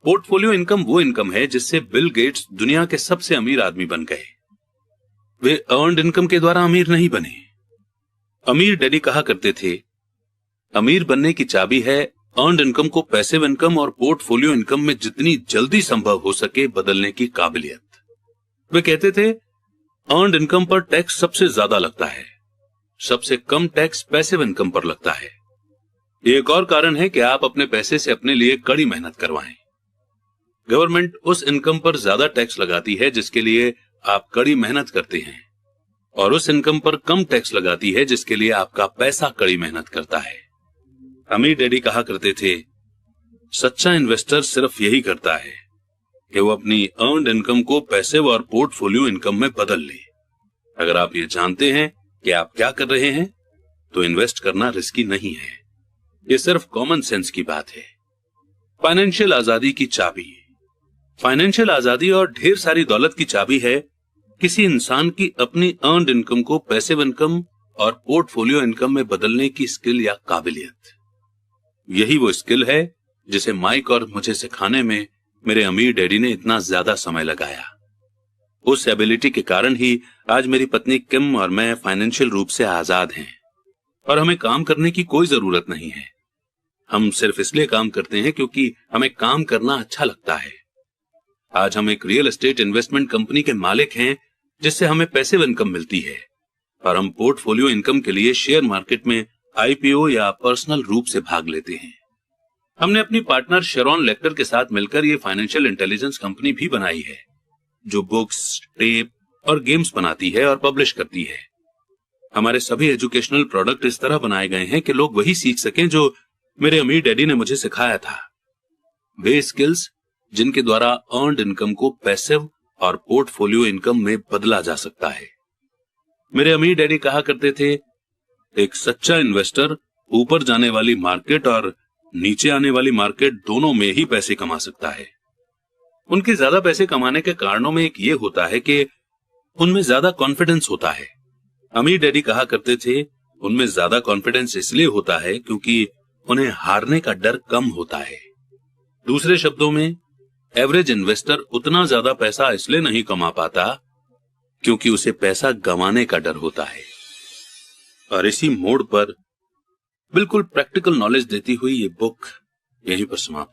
Portfolio income वो income है जिससे बिल गेट्स दुनिया के सबसे अमीर आदमी बन गए। वे अर्न्ड इनकम के द्वारा अमीर नहीं बने। अमीर डैडी कहा करते थे, अमीर बनने की चाबी है अर्न्ड इनकम को पैसिव इनकम और पोर्टफोलियो इनकम में जितनी जल्दी संभव हो सके बदलने की काबिलियत। वे कहते थे, अर्न्ड इनकम पर टैक्स सबसे ज्यादा लगता है, सबसे कम टैक्स पैसिव इनकम पर लगता है। एक और कारण है कि आप अपने पैसे से अपने लिए कड़ी मेहनत करवाएं। गवर्नमेंट उस इनकम पर ज्यादा टैक्स लगाती है जिसके लिए आप कड़ी मेहनत करते हैं, और उस इनकम पर कम टैक्स लगाती है जिसके लिए आपका पैसा कड़ी मेहनत करता है। अमीर डैडी कहा करते थे, सच्चा इन्वेस्टर सिर्फ यही करता है कि वो अपनी अर्न्ड इनकम को पैसिव और पोर्टफोलियो इनकम में बदल ले। अगर आप ये जानते हैं कि आप क्या कर रहे हैं तो इन्वेस्ट करना रिस्की नहीं है। ये सिर्फ कॉमन सेंस की बात है। फाइनेंशियल आजादी की चाबी। फाइनेंशियल आजादी और ढेर सारी दौलत की चाबी है किसी इंसान की अपनी अर्न्ड इनकम को पैसिव इनकम और पोर्टफोलियो इनकम में बदलने की स्किल या काबिलियत। यही वो स्किल है जिसे माइक और मुझे सिखाने में मेरे अमीर डैडी ने इतना ज्यादा समय लगाया। उस एबिलिटी के कारण ही आज मेरी पत्नी किम और मैं फाइनेंशियल रूप से आजाद हैं और हमें काम करने की कोई जरूरत नहीं है। हम सिर्फ इसलिए काम करते हैं क्योंकि हमें काम करना अच्छा लगता है। आज हम एक रियल एस्टेट इन्वेस्टमेंट कंपनी के मालिक हैं जिससे हमें पैसिव इनकम मिलती है, और हम पोर्टफोलियो इनकम के लिए शेयर मार्केट में आईपीओ या पर्सनल रूप से भाग लेते हैं। हमने अपनी पार्टनर शेरॉन लेक्टर के साथ मिलकर ये फाइनेंशियल इंटेलिजेंस कंपनी भी बनाई है जो बुक्स, टेप और गेम्स बनाती है और पब्लिश करती है। हमारे सभी एजुकेशनल प्रोडक्ट इस तरह बनाए गए हैं कि लोग वही सीख सकें जो मेरे अमीर डैडी ने मुझे सिखाया था। वे स्किल्स जिनके द्वारा अर्न्ड इनकम को पैसिव और पोर्टफोलियो इनकम में बदला जा सकता है। मेरे अमीर डैडी कहा करते थे, एक सच्चा इन्वेस्टर ऊपर जाने वाली मार्केट और नीचे आने वाली मार्केट दोनों में ही पैसे कमा सकता है। उनके ज्यादा पैसे कमाने के कारणों में एक ये होता है कि उनमें ज्यादा कॉन्फिडेंस होता है। अमीर डैडी कहा करते थे, उनमें ज्यादा कॉन्फिडेंस इसलिए होता है क्योंकि उन्हें हारने का डर कम होता है। दूसरे शब्दों में, एवरेज इन्वेस्टर उतना ज्यादा पैसा इसलिए नहीं कमा पाता क्योंकि उसे पैसा गंवाने का डर होता है। और इसी मोड़ पर बिल्कुल प्रैक्टिकल नॉलेज देती हुई ये बुक यहीं पर समाप्त